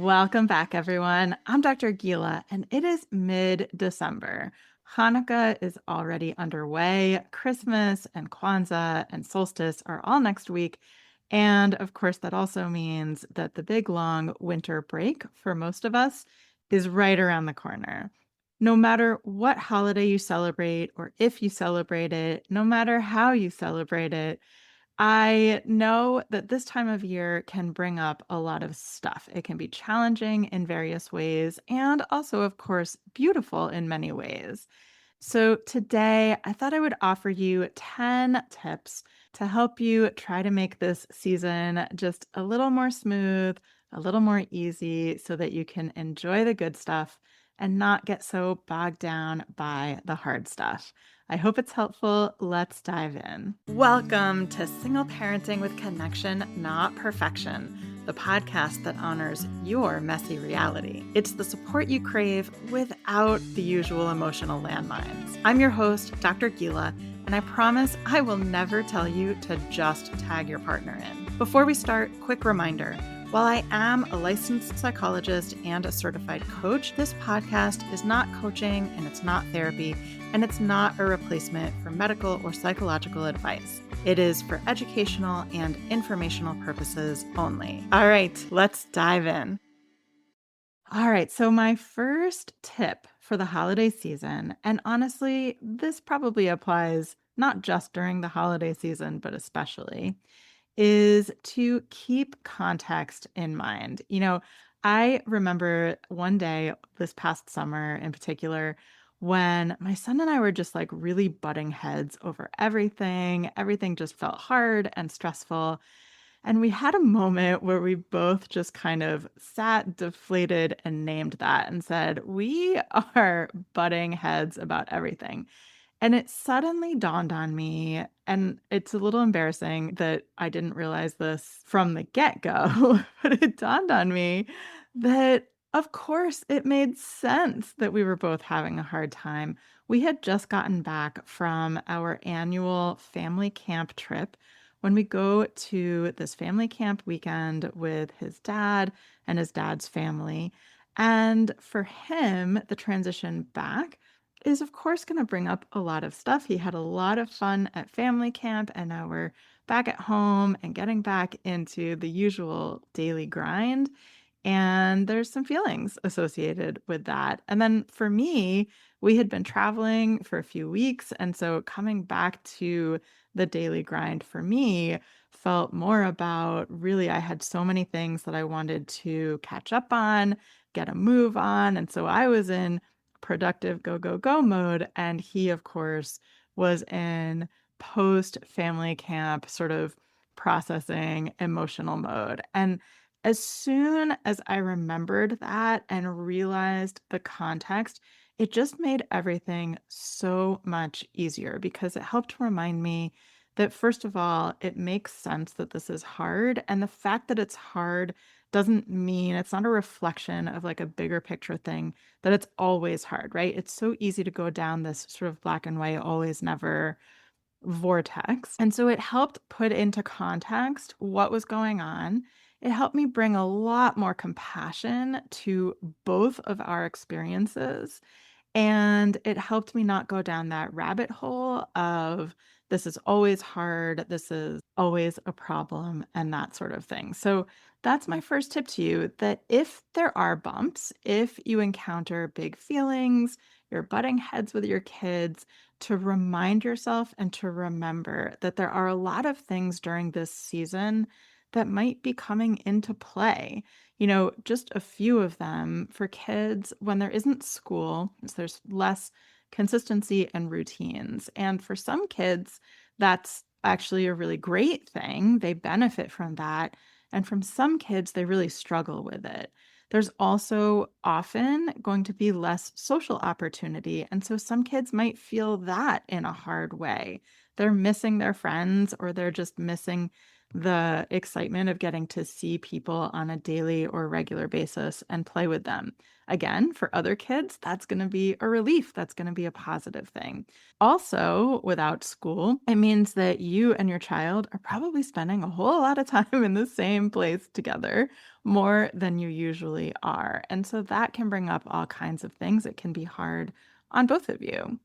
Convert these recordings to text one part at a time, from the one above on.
Welcome back, everyone. I'm Dr. Gila, and it is mid-December. Hanukkah is already underway. Christmas and Kwanzaa and solstice are all next week. And of course, that also means that the big long winter break for most of us is right around the corner. No matter what holiday you celebrate, or if you celebrate it, no matter how you celebrate it, I know that this time of year can bring up a lot of stuff. It can be challenging in various ways and also, of course, beautiful in many ways. So, today I thought I would offer you 10 tips to help you try to make this season just a little more smooth, a little more easy, so that you can enjoy the good stuff and not get so bogged down by the hard stuff. I hope it's helpful. Let's dive in. Welcome to Single Parenting with Connection, Not Perfection, the podcast that honors your messy reality. It's the support you crave without the usual emotional landmines. I'm your host, Dr. Gila, and I promise I will never tell you to just tag your partner in. Before we start, quick reminder. While I am a licensed psychologist and a certified coach, this podcast is not coaching and it's not therapy, and it's not a replacement for medical or psychological advice. It is for educational and informational purposes only. All right, let's dive in. All right, so my first tip for the holiday season, and honestly, this probably applies not just during the holiday season, but especially, is to keep context in mind. I remember one day this past summer in particular when my son and I were just like really butting heads over everything. Everything just felt hard and stressful. And we had a moment where we both just kind of sat deflated and named that and said, we are butting heads about everything. And it suddenly dawned on me, and it's a little embarrassing that I didn't realize this from the get-go, but it dawned on me that, of course, it made sense that we were both having a hard time. We had just gotten back from our annual family camp trip when we go to this family camp weekend with his dad and his dad's family. And for him, the transition back is of course going to bring up a lot of stuff. He had a lot of fun at family camp, and now we're back at home and getting back into the usual daily grind. And there's some feelings associated with that. And then for me, we had been traveling for a few weeks. And so coming back to the daily grind for me felt more about really, I had so many things that I wanted to catch up on, get a move on. And so I was in productive go, go, go mode. And he, of course, was in post family camp sort of processing emotional mode. And as soon as I remembered that and realized the context, it just made everything so much easier because it helped remind me that, first of all, it makes sense that this is hard. And the fact that it's hard doesn't mean it's not a reflection of like a bigger picture thing, that it's always hard, right? It's so easy to go down this sort of black and white, always, never vortex. And so it helped put into context what was going on. It helped me bring a lot more compassion to both of our experiences. And it helped me not go down that rabbit hole of this is always hard, this is always a problem, and that sort of thing. So that's my first tip to you, that if there are bumps, if you encounter big feelings, you're butting heads with your kids, to remind yourself and to remember that there are a lot of things during this season that might be coming into play. Just a few of them for kids when there isn't school, so there's less consistency and routines. And for some kids, that's actually a really great thing. They benefit from that. And from some kids, they really struggle with it. There's also often going to be less social opportunity. And so some kids might feel that in a hard way. They're missing their friends, or they're just missing the excitement of getting to see people on a daily or regular basis and play with them. Again, for other kids, that's going to be a relief. That's going to be a positive thing. Also, without school, it means that you and your child are probably spending a whole lot of time in the same place together, more than you usually are. And so that can bring up all kinds of things. It can be hard on both of you.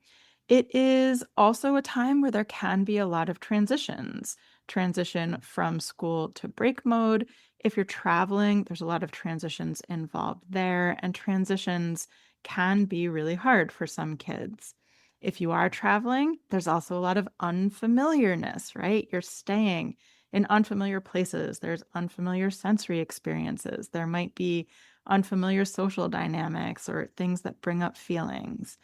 It is also a time where there can be a lot of transitions. Transition from school to break mode. If you're traveling, there's a lot of transitions involved there, and transitions can be really hard for some kids. If you are traveling, there's also a lot of unfamiliarness, right? You're staying in unfamiliar places. There's unfamiliar sensory experiences. There might be unfamiliar social dynamics or things that bring up feelings.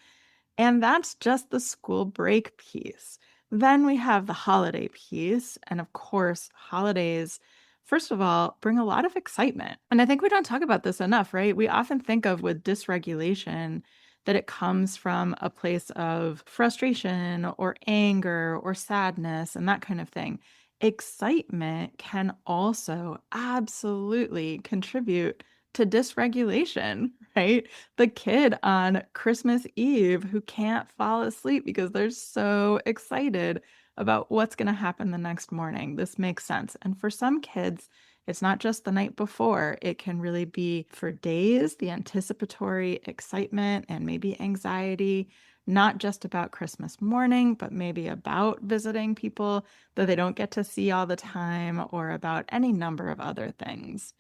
And that's just the school break piece. Then we have the holiday piece. And of course, holidays, first of all, bring a lot of excitement. And I think we don't talk about this enough, right? We often think of with dysregulation that it comes from a place of frustration or anger or sadness and that kind of thing. Excitement can also absolutely contribute to dysregulation, right? The kid on Christmas Eve who can't fall asleep because they're so excited about what's going to happen the next morning. This makes sense. And for some kids, it's not just the night before. It can really be for days, the anticipatory excitement and maybe anxiety, not just about Christmas morning, but maybe about visiting people that they don't get to see all the time or about any number of other things.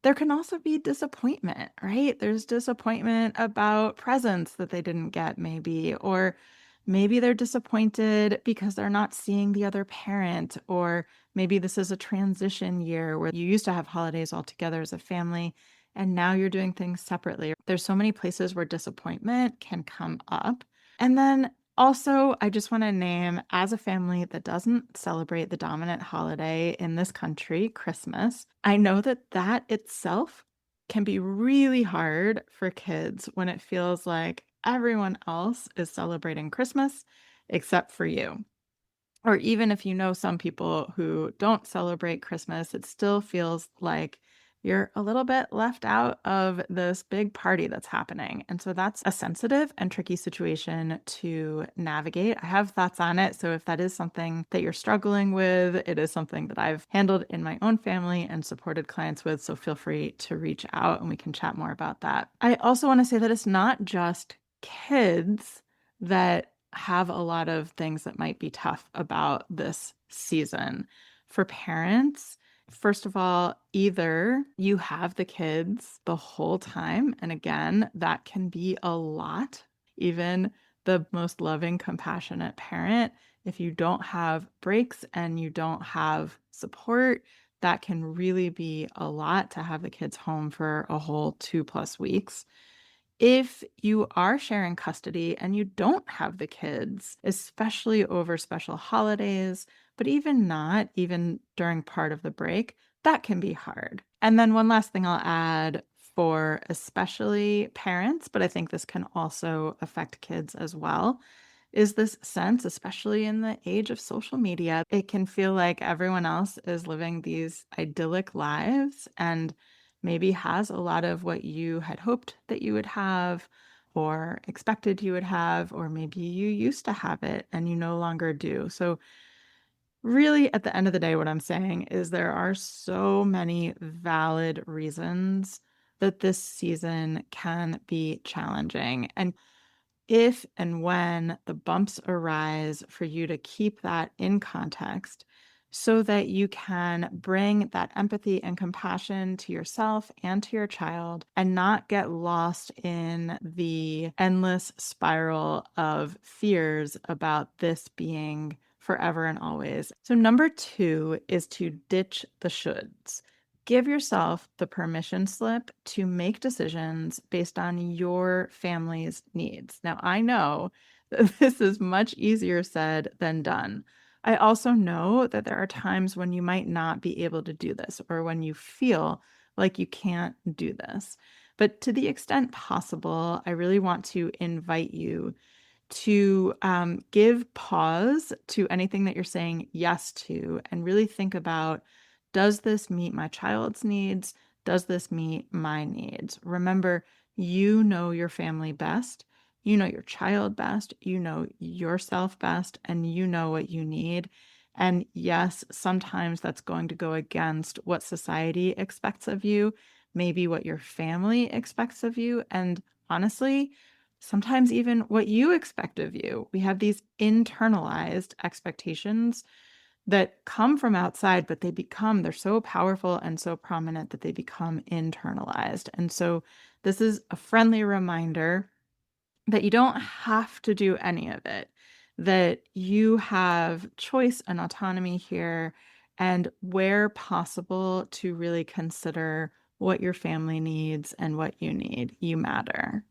There can also be disappointment, right? There's disappointment about presents that they didn't get, maybe, or maybe they're disappointed because they're not seeing the other parent, or maybe this is a transition year where you used to have holidays all together as a family and now you're doing things separately. There's so many places where disappointment can come up. And then also, I just want to name, as a family that doesn't celebrate the dominant holiday in this country, Christmas, I know that that itself can be really hard for kids when it feels like everyone else is celebrating Christmas except for you. Or even if you know some people who don't celebrate Christmas, it still feels like you're a little bit left out of this big party that's happening. And so that's a sensitive and tricky situation to navigate. I have thoughts on it. So if that is something that you're struggling with, it is something that I've handled in my own family and supported clients with. So feel free to reach out and we can chat more about that. I also want to say that it's not just kids that have a lot of things that might be tough about this season. For parents, first of all, either you have the kids the whole time, and again, that can be a lot. Even the most loving, compassionate parent, if you don't have breaks and you don't have support, that can really be a lot to have the kids home for a whole 2+ weeks. If you are sharing custody and you don't have the kids, especially over special holidays, but even not, even during part of the break, that can be hard. And then one last thing I'll add for especially parents, but I think this can also affect kids as well, is this sense, especially in the age of social media, it can feel like everyone else is living these idyllic lives and maybe has a lot of what you had hoped that you would have or expected you would have, or maybe you used to have it and you no longer do. So really, at the end of the day, what I'm saying is there are so many valid reasons that this season can be challenging. And if and when the bumps arise, for you to keep that in context so that you can bring that empathy and compassion to yourself and to your child and not get lost in the endless spiral of fears about this being forever and always. So, number 2 is to ditch the shoulds. Give yourself the permission slip to make decisions based on your family's needs. Now, I know that this is much easier said than done. I also know that there are times when you might not be able to do this or when you feel like you can't do this. But to the extent possible, I really want to invite you to give pause to anything that you're saying yes to and really think about, does this meet my child's needs? Does this meet my needs? Remember, you know your family best. You know your child best. You know yourself best, and you know what you need. And yes, sometimes that's going to go against what society expects of you, maybe what your family expects of you. And honestly, sometimes even what you expect of you. We have these internalized expectations that come from outside, but they're so powerful and so prominent that they become internalized. And so this is a friendly reminder that you don't have to do any of it, that you have choice and autonomy here, and where possible, to really consider what your family needs and what you need. You matter.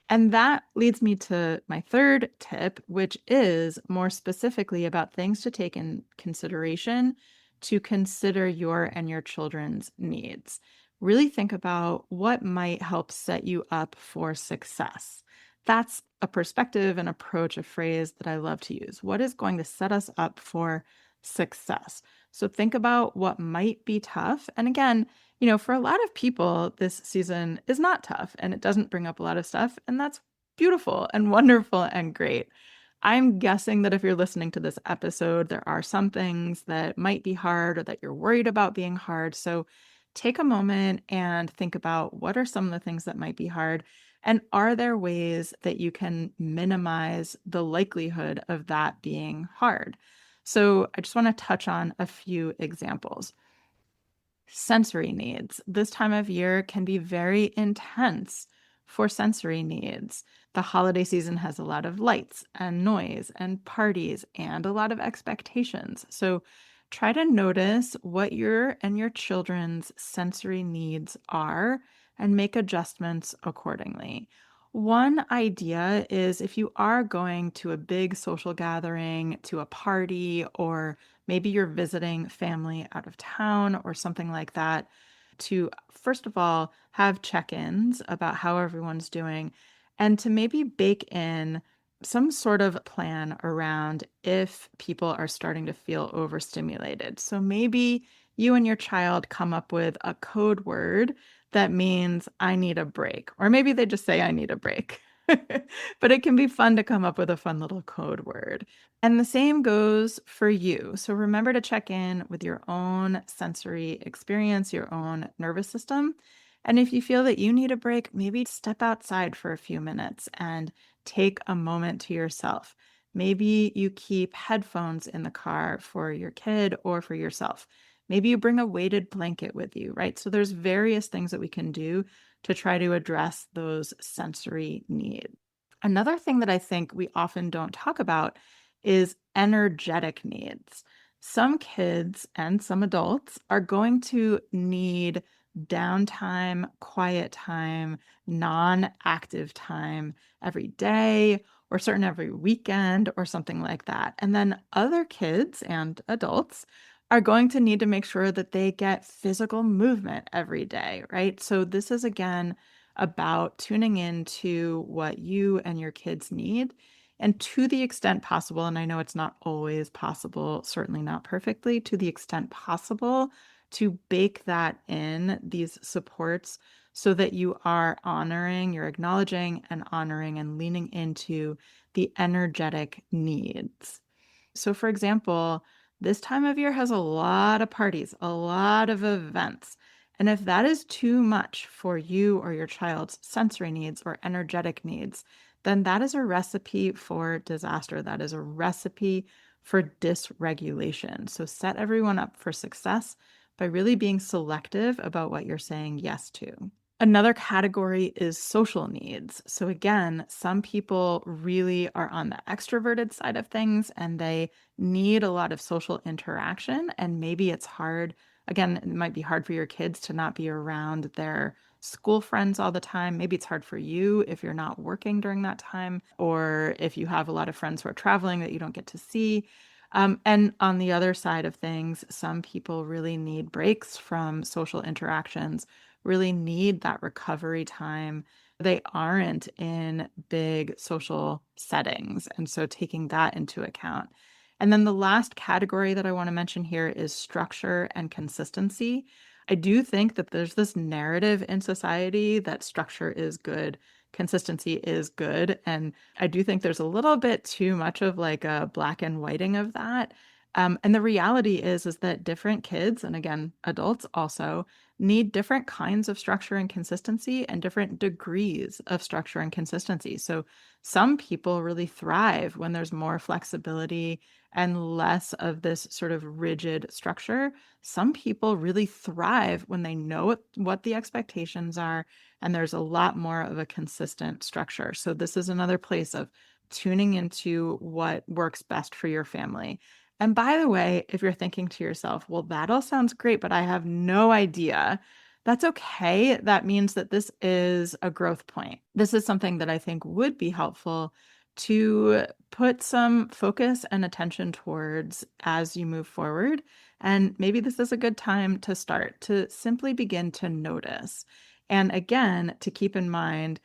And that leads me to my third tip, which is more specifically about things to take in consideration to consider your and your children's needs. Really think about what might help set you up for success. That's a perspective, an approach, a phrase that I love to use. What is going to set us up for success? So think about what might be tough. And again, for a lot of people, this season is not tough and it doesn't bring up a lot of stuff. And that's beautiful and wonderful and great. I'm guessing that if you're listening to this episode, there are some things that might be hard or that you're worried about being hard. So take a moment and think about, what are some of the things that might be hard? And are there ways that you can minimize the likelihood of that being hard? So I just want to touch on a few examples. Sensory needs. This time of year can be very intense for sensory needs. The holiday season has a lot of lights and noise and parties and a lot of expectations. So try to notice what your and your children's sensory needs are and make adjustments accordingly. One idea is, if you are going to a big social gathering, to a party, or maybe you're visiting family out of town or something like that, to first of all have check-ins about how everyone's doing, and to maybe bake in some sort of plan around if people are starting to feel overstimulated. So maybe you and your child come up with a code word that means I need a break, or maybe they just say I need a break. But it can be fun to come up with a fun little code word. And the same goes for you. So remember to check in with your own sensory experience, your own nervous system. And if you feel that you need a break, maybe step outside for a few minutes and take a moment to yourself. Maybe you keep headphones in the car for your kid or for yourself. Maybe you bring a weighted blanket with you, right? So there's various things that we can do to try to address those sensory needs. Another thing that I think we often don't talk about is energetic needs. Some kids and some adults are going to need downtime, quiet time, non-active time every day, or certain every weekend, or something like that. And then other kids and adults are going to need to make sure that they get physical movement every day, right? So this is, again, about tuning into what you and your kids need. And to the extent possible, and I know it's not always possible, certainly not perfectly, to the extent possible, to bake that in, these supports, so that you are honoring, you're acknowledging and honoring and leaning into the energetic needs. So, for example, this time of year has a lot of parties, a lot of events. And if that is too much for you or your child's sensory needs or energetic needs, then that is a recipe for disaster. That is a recipe for dysregulation. So set everyone up for success by really being selective about what you're saying yes to. Another category is social needs. So again, some people really are on the extroverted side of things and they need a lot of social interaction. And maybe it's hard. Again, it might be hard for your kids to not be around their school friends all the time. Maybe it's hard for you if you're not working during that time, or if you have a lot of friends who are traveling that you don't get to see. And on the other side of things, some people really need breaks from social interactions, really need that recovery time They aren't in big social settings. And so taking that into account. And then the last category that I want to mention here is structure and consistency. I do think that there's this narrative in society that structure is good, consistency is good. And I do think there's a little bit too much of like a black and whiting of that. And the reality is that different kids, and again, adults also, need different kinds of structure and consistency and different degrees of structure and consistency. So some people really thrive when there's more flexibility and less of this sort of rigid structure. Some people really thrive when they know what the expectations are and there's a lot more of a consistent structure. So this is another place of tuning into what works best for your family. And by the way, if you're thinking to yourself, well, that all sounds great, but I have no idea, that's okay. That means that this is a growth point. This is something that I think would be helpful to put some focus and attention towards as you move forward. And maybe this is a good time to start to simply begin to notice. And again, to keep in mind,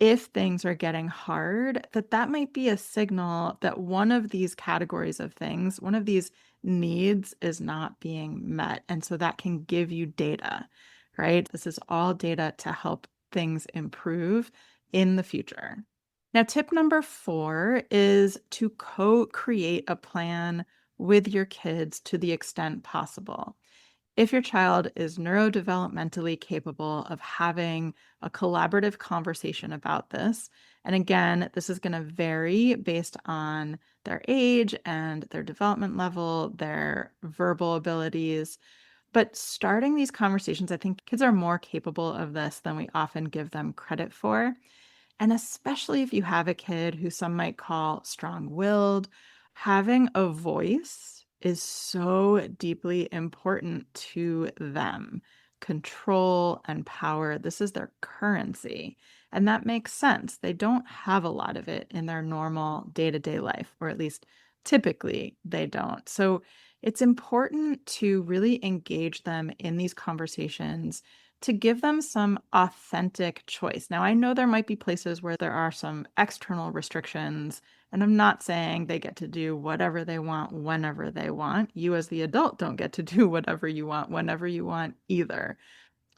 if things are getting hard, that might be a signal that one of these categories of things, one of these needs is not being met. And so that can give you data, right? This is all data to help things improve in the future. Now, tip number 4 is to co-create a plan with your kids to the extent possible. If your child is neurodevelopmentally capable of having a collaborative conversation about this, and again, this is going to vary based on their age and their development level, their verbal abilities. But starting these conversations, I think kids are more capable of this than we often give them credit for. And especially if you have a kid who some might call strong-willed, having a voice is so deeply important to them. Control and power, this is their currency. And that makes sense. They don't have a lot of it in their normal day-to-day life, or at least typically they don't. So it's important to really engage them in these conversations to give them some authentic choice. Now, I know there might be places where there are some external restrictions, and I'm not saying they get to do whatever they want whenever they want. You, as the adult, don't get to do whatever you want whenever you want either.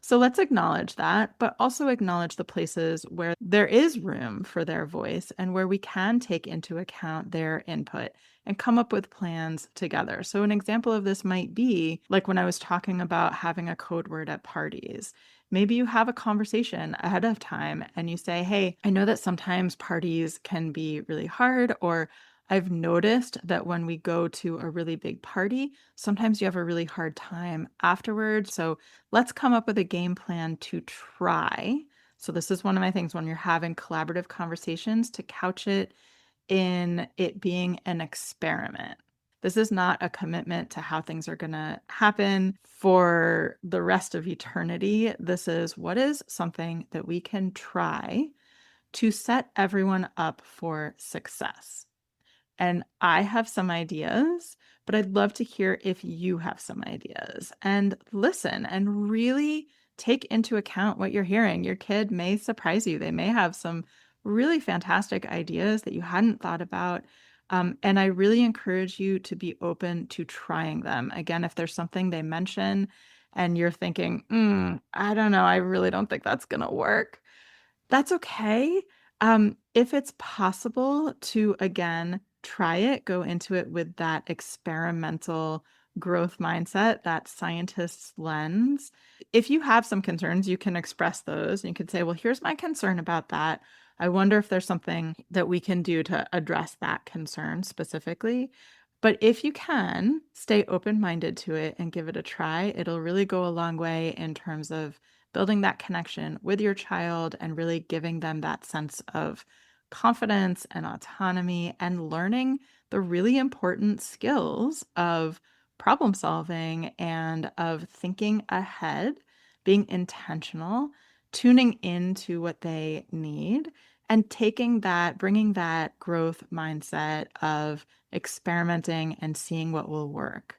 So let's acknowledge that, but also acknowledge the places where there is room for their voice and where we can take into account their input and come up with plans together. So an example of this might be like when I was talking about having a code word at parties. Maybe you have a conversation ahead of time and you say, hey, I know that sometimes parties can be really hard, or I've noticed that when we go to a really big party, sometimes you have a really hard time afterwards. So let's come up with a game plan to try. So this is one of my things when you're having collaborative conversations, to couch it in it being an experiment. This is not a commitment to how things are going to happen for the rest of eternity. This is what is something that we can try to set everyone up for success. And I have some ideas, but I'd love to hear if you have some ideas. And listen and really take into account what you're hearing. Your kid may surprise you. They may have some really fantastic ideas that you hadn't thought about. And I really encourage you to be open to trying them. Again, if there's something they mention and you're thinking, I don't know, I really don't think that's going to work, that's okay. If it's possible to, again, try it, go into it with that experimental growth mindset, that scientist's lens. If you have some concerns, you can express those. And you can say, well, here's my concern about that. I wonder if there's something that we can do to address that concern specifically. But if you can, stay open-minded to it and give it a try. It'll really go a long way in terms of building that connection with your child and really giving them that sense of confidence and autonomy and learning the really important skills of problem solving and of thinking ahead, being intentional, tuning into what they need, and taking that, bringing that growth mindset of experimenting and seeing what will work.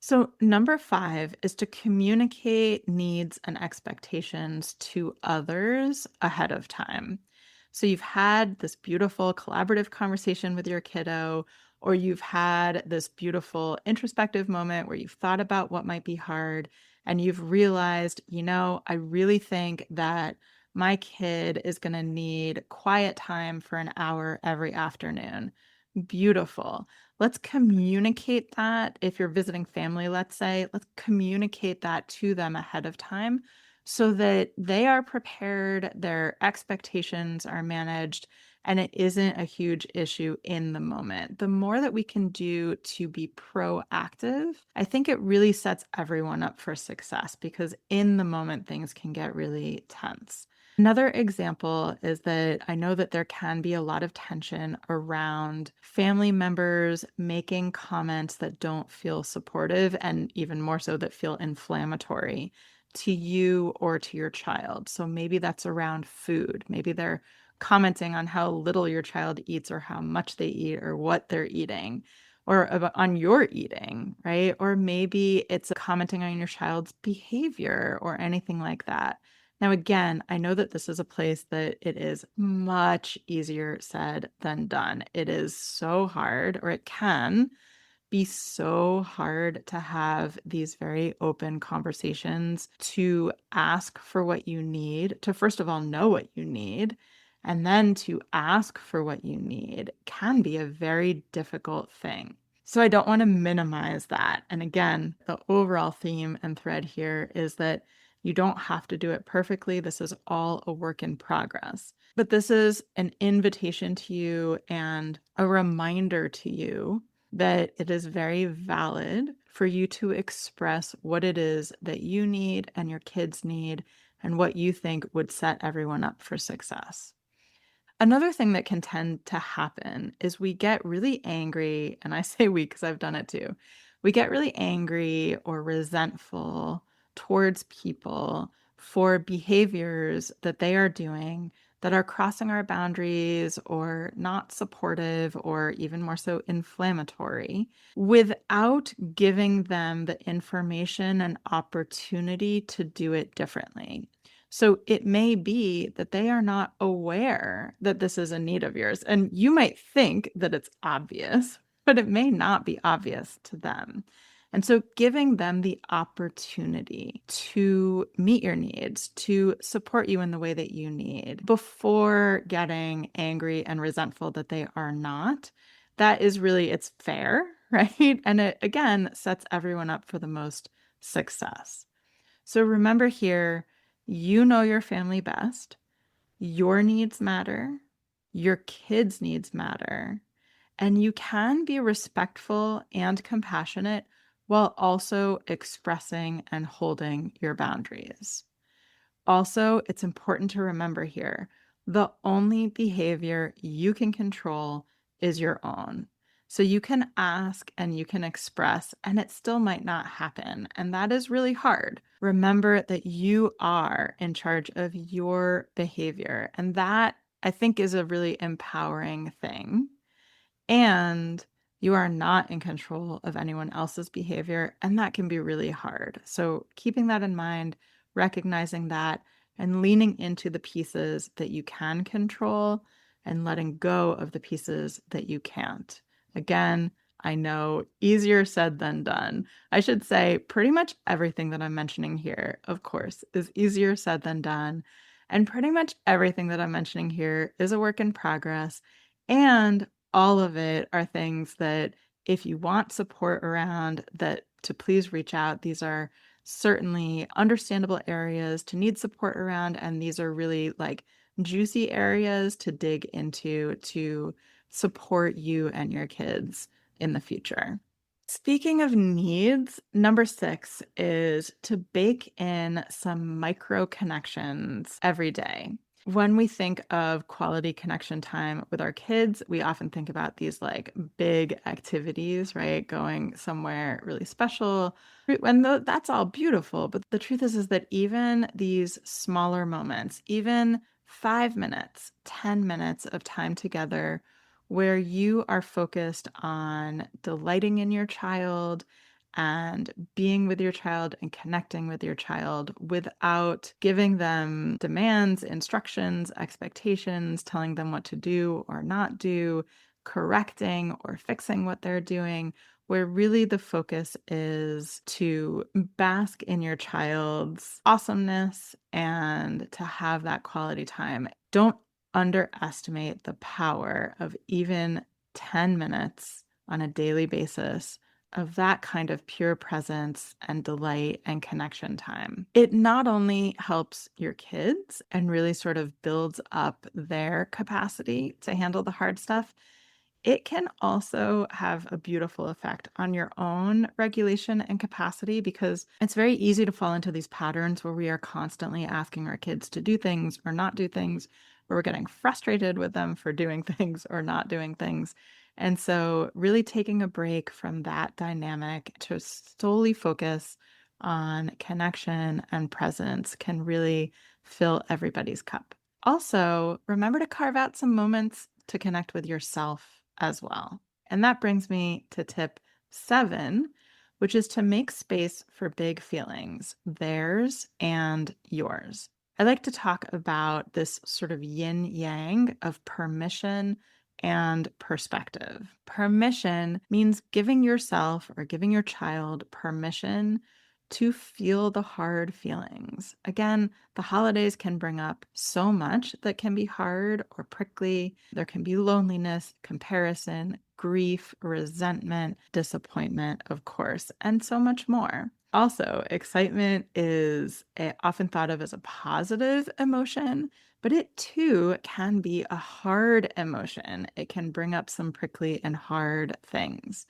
So, number five is to communicate needs and expectations to others ahead of time. So, you've had this beautiful collaborative conversation with your kiddo, or you've had this beautiful introspective moment where you've thought about what might be hard, and you've realized, I really think that my kid is going to need quiet time for an hour every afternoon. Beautiful. Let's communicate that. If you're visiting family, let's say, let's communicate that to them ahead of time so that they are prepared, their expectations are managed, and it isn't a huge issue in the moment. The more that we can do to be proactive, I think it really sets everyone up for success because in the moment, things can get really tense. Another example is that I know that there can be a lot of tension around family members making comments that don't feel supportive and even more so that feel inflammatory to you or to your child. So maybe that's around food. Maybe they're commenting on how little your child eats or how much they eat or what they're eating or on your eating, right? Or maybe it's commenting on your child's behavior or anything like that. Now, again, I know that this is a place that it is much easier said than done. It is so hard, or it can be so hard to have these very open conversations, to ask for what you need, to first of all know what you need, and then to ask for what you need can be a very difficult thing. So I don't want to minimize that. And again, the overall theme and thread here is that you don't have to do it perfectly. This is all a work in progress. But this is an invitation to you and a reminder to you that it is very valid for you to express what it is that you need and your kids need and what you think would set everyone up for success. Another thing that can tend to happen is we get really angry, and I say we because I've done it too. We get really angry or resentful towards people for behaviors that they are doing that are crossing our boundaries or not supportive or even more so inflammatory without giving them the information and opportunity to do it differently. So it may be that they are not aware that this is a need of yours. And you might think that it's obvious, but it may not be obvious to them. And so giving them the opportunity to meet your needs, to support you in the way that you need before getting angry and resentful that they are not, that is really, it's fair, right? And it again sets everyone up for the most success. So remember here, you know your family best. Your needs matter. Your kids' needs matter. And you can be respectful and compassionate while also expressing and holding your boundaries. Also, it's important to remember here, the only behavior you can control is your own. So you can ask and you can express, and it still might not happen. And that is really hard. Remember that you are in charge of your behavior. And that, I think, is a really empowering thing. And you are not in control of anyone else's behavior, and that can be really hard. So, keeping that in mind, recognizing that, and leaning into the pieces that you can control and letting go of the pieces that you can't. Again, I know easier said than done. I should say pretty much everything that I'm mentioning here, of course, is easier said than done. And pretty much everything that I'm mentioning here is a work in progress. And all of it are things that if you want support around, that to please reach out. These are certainly understandable areas to need support around, and these are really like juicy areas to dig into to support you and your kids in the future. Speaking of needs, number six is to bake in some micro connections every day. When we think of quality connection time with our kids, we often think about these like big activities, right? Going somewhere really special. And that's all beautiful. But the truth is that even these smaller moments, even 5 minutes, 10 minutes of time together where you are focused on delighting in your child and being with your child and connecting with your child without giving them demands, instructions, expectations, telling them what to do or not do, correcting or fixing what they're doing, where really the focus is to bask in your child's awesomeness and to have that quality time. Don't underestimate the power of even 10 minutes on a daily basis of that kind of pure presence and delight and connection time. It not only helps your kids and really sort of builds up their capacity to handle the hard stuff, it can also have a beautiful effect on your own regulation and capacity, because it's very easy to fall into these patterns where we are constantly asking our kids to do things or not do things, or we're getting frustrated with them for doing things or not doing things. And so really taking a break from that dynamic to solely focus on connection and presence can really fill everybody's cup. Also, remember to carve out some moments to connect with yourself as well. And that brings me to tip 7, which is to make space for big feelings, theirs and yours. I like to talk about this sort of yin yang of permission and perspective. Permission means giving yourself or giving your child permission to feel the hard feelings. Again, the holidays can bring up so much that can be hard or prickly. There can be loneliness, comparison, grief, resentment, disappointment, of course, and so much more. Also, excitement is often thought of as a positive emotion, but it too can be a hard emotion. It can bring up some prickly and hard things.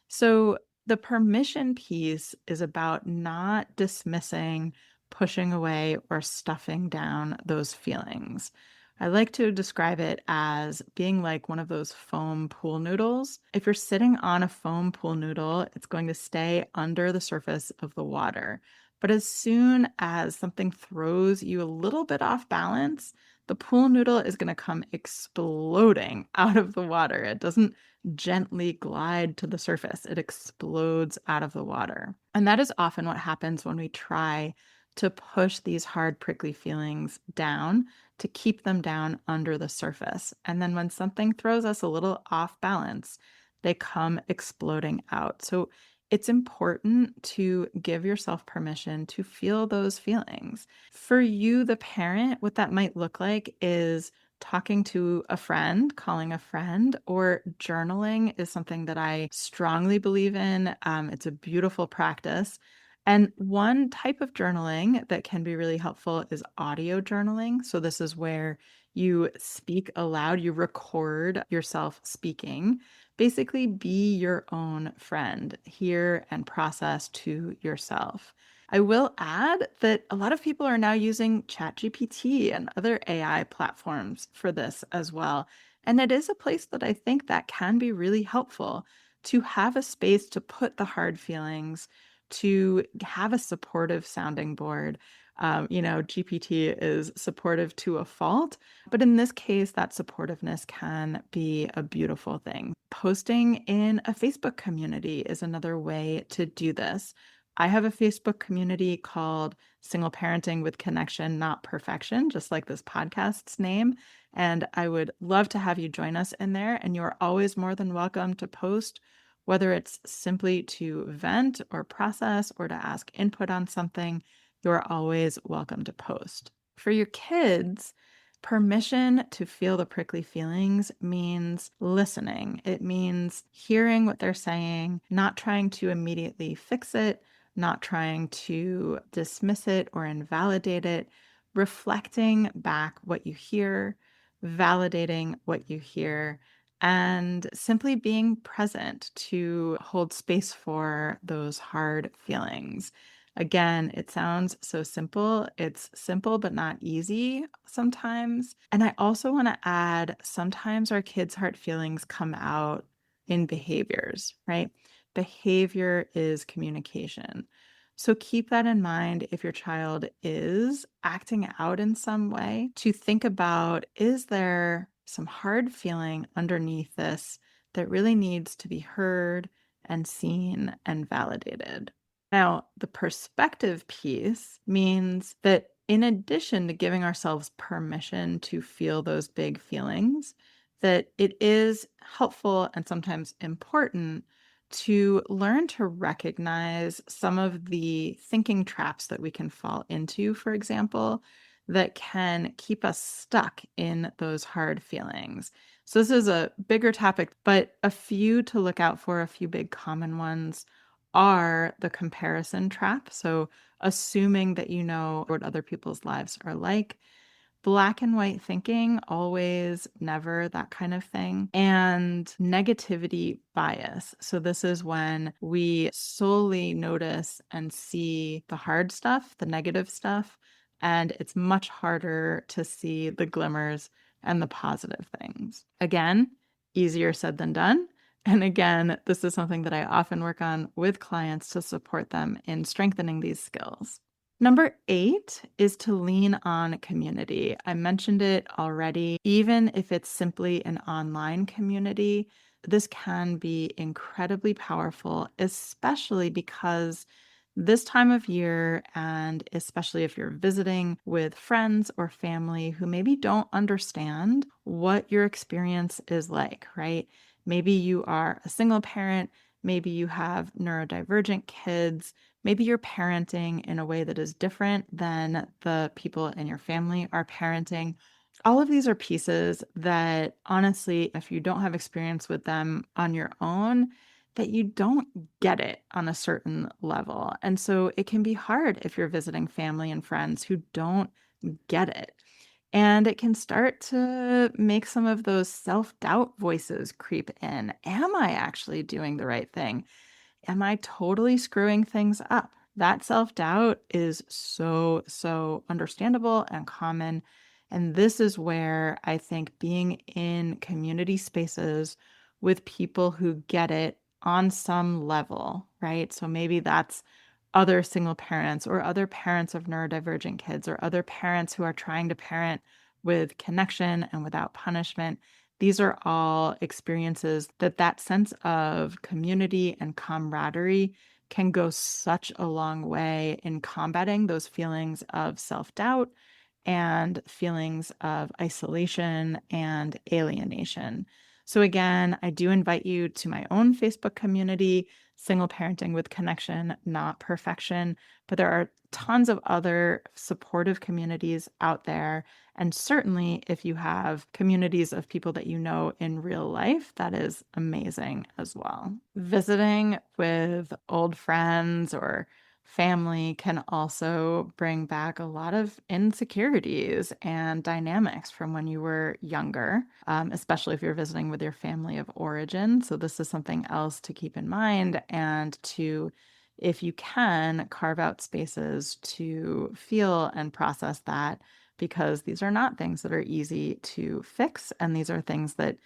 So the permission piece is about not dismissing, pushing away, or stuffing down those feelings. I like to describe it as being like one of those foam pool noodles. If you're sitting on a foam pool noodle, it's going to stay under the surface of the water. But as soon as something throws you a little bit off balance, the pool noodle is going to come exploding out of the water. It doesn't gently glide to the surface. It explodes out of the water. And that is often what happens when we try to push these hard, prickly feelings down, to keep them down under the surface. And then when something throws us a little off balance, they come exploding out. So it's important to give yourself permission to feel those feelings. For you, the parent, what that might look like is talking to a friend, calling a friend, or journaling is something that I strongly believe in. It's a beautiful practice. And one type of journaling that can be really helpful is audio journaling. So this is where you speak aloud, you record yourself speaking. Basically, be your own friend, hear and process to yourself. I will add that a lot of people are now using ChatGPT and other AI platforms for this as well. And it is a place that I think that can be really helpful to have a space to put the hard feelings, to have a supportive sounding board. GPT is supportive to a fault, but in this case, that supportiveness can be a beautiful thing. Posting in a Facebook community is another way to do this. I have a Facebook community called Single Parenting with Connection, Not Perfection, just like this podcast's name. And I would love to have you join us in there. And you're always more than welcome to post, whether it's simply to vent or process or to ask input on something. You're always welcome to post. For your kids, permission to feel the prickly feelings means listening. It means hearing what they're saying, not trying to immediately fix it, not trying to dismiss it or invalidate it, reflecting back what you hear, validating what you hear, and simply being present to hold space for those hard feelings. Again, it sounds so simple. It's simple, but not easy sometimes. And I also want to add, sometimes our kids' hard feelings come out in behaviors, right? Behavior is communication. So keep that in mind if your child is acting out in some way, to think about, is there some hard feeling underneath this that really needs to be heard and seen and validated. Now, the perspective piece means that in addition to giving ourselves permission to feel those big feelings, that it is helpful and sometimes important to learn to recognize some of the thinking traps that we can fall into, for example, that can keep us stuck in those hard feelings. So, this is a bigger topic, but a few to look out for, a few big common ones are the comparison trap. So, assuming that you know what other people's lives are like, black and white thinking, always, never, that kind of thing, and negativity bias. So, this is when we solely notice and see the hard stuff, the negative stuff, and it's much harder to see the glimmers and the positive things. Again, easier said than done. And again, this is something that I often work on with clients to support them in strengthening these skills. Number 8 is to lean on community. I mentioned it already. Even if it's simply an online community, this can be incredibly powerful, especially because this time of year, and especially if you're visiting with friends or family who maybe don't understand what your experience is like, right? Maybe you are a single parent, maybe you have neurodivergent kids. Maybe you're parenting in a way that is different than the people in your family are parenting. All of these are pieces that, honestly, if you don't have experience with them on your own, that you don't get it on a certain level. And so it can be hard if you're visiting family and friends who don't get it. And it can start to make some of those self-doubt voices creep in. Am I actually doing the right thing? Am I totally screwing things up? That self-doubt is so, so understandable and common. And this is where I think being in community spaces with people who get it on some level, right? So maybe that's other single parents or other parents of neurodivergent kids or other parents who are trying to parent with connection and without punishment. These are all experiences that sense of community and camaraderie can go such a long way in combating those feelings of self-doubt and feelings of isolation and alienation. So again, I do invite you to my own Facebook community, Single Parenting with Connection, Not Perfection, but there are tons of other supportive communities out there. And certainly, if you have communities of people that you know in real life, that is amazing as well. Visiting with old friends or family can also bring back a lot of insecurities and dynamics from when you were younger, especially if you're visiting with your family of origin. So, this is something else to keep in mind and to, if you can, carve out spaces to feel and process that, because these are not things that are easy to fix. And these are things that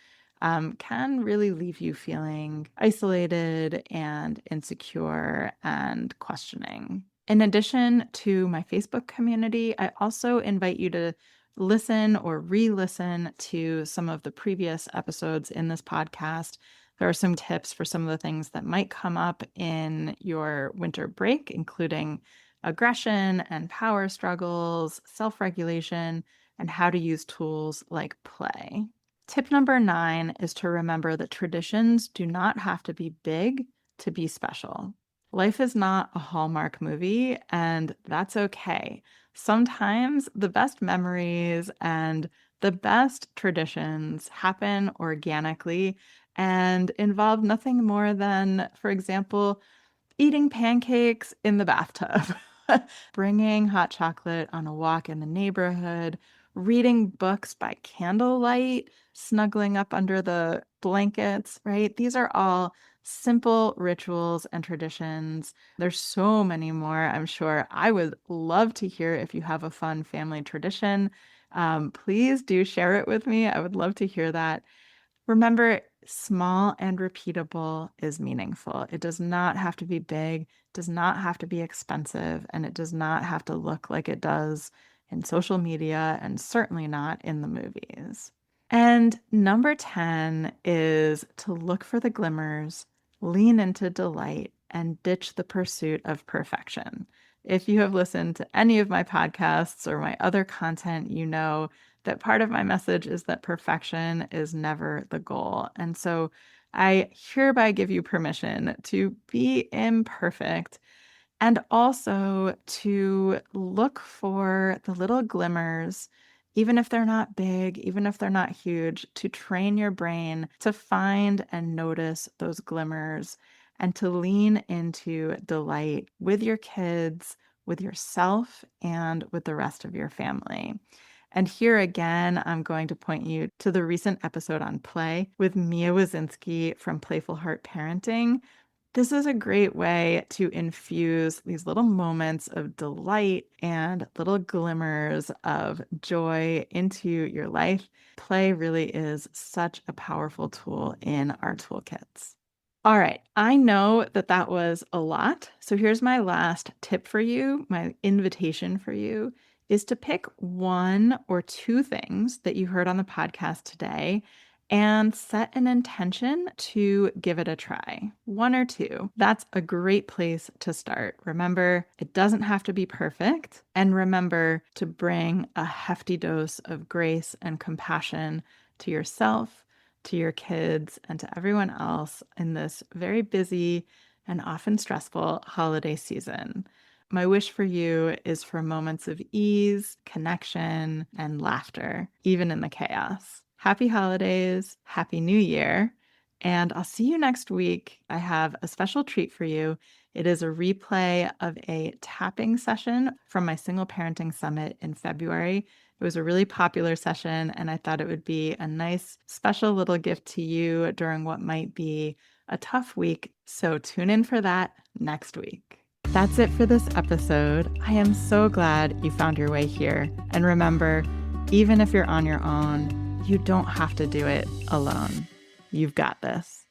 can really leave you feeling isolated and insecure and questioning. In addition to my Facebook community, I also invite you to listen or re-listen to some of the previous episodes in this podcast. There are some tips for some of the things that might come up in your winter break, including aggression and power struggles, self-regulation, and how to use tools like play. Tip number 9 is to remember that traditions do not have to be big to be special. Life is not a Hallmark movie, and that's okay. Sometimes the best memories and the best traditions happen organically and involve nothing more than, for example, eating pancakes in the bathtub, bringing hot chocolate on a walk in the neighborhood, reading books by candlelight, snuggling up under the blankets, right? These are all simple rituals and traditions. There's so many more, I'm sure. I would love to hear if you have a fun family tradition. Please do share it with me. I would love to hear that. Remember, small and repeatable is meaningful. It does not have to be big, does not have to be expensive, and it does not have to look like it does in social media and certainly not in the movies. And number 10 is to look for the glimmers, lean into delight and ditch the pursuit of perfection. If you have listened to any of my podcasts or my other content, you know that part of my message is that perfection is never the goal. And so I hereby give you permission to be imperfect and also to look for the little glimmers, even if they're not big, even if they're not huge, to train your brain to find and notice those glimmers and to lean into delight with your kids, with yourself, and with the rest of your family. And here again, I'm going to point you to the recent episode on play with Mia Wazinski from Playful Heart Parenting. This is a great way to infuse these little moments of delight and little glimmers of joy into your life. Play really is such a powerful tool in our toolkits. All right, I know that that was a lot. So here's my last tip for you, my invitation for you is to pick one or two things that you heard on the podcast today and set an intention to give it a try. One or two. That's a great place to start. Remember, it doesn't have to be perfect. And remember to bring a hefty dose of grace and compassion to yourself, to your kids, and to everyone else in this very busy and often stressful holiday season. My wish for you is for moments of ease, connection, and laughter, even in the chaos. Happy holidays, Happy New Year, and I'll see you next week. I have a special treat for you. It is a replay of a tapping session from my Single Parenting Summit in February. It was a really popular session, and I thought it would be a nice, special little gift to you during what might be a tough week. So tune in for that next week. That's it for this episode. I am so glad you found your way here. And remember, even if you're on your own, you don't have to do it alone. You've got this.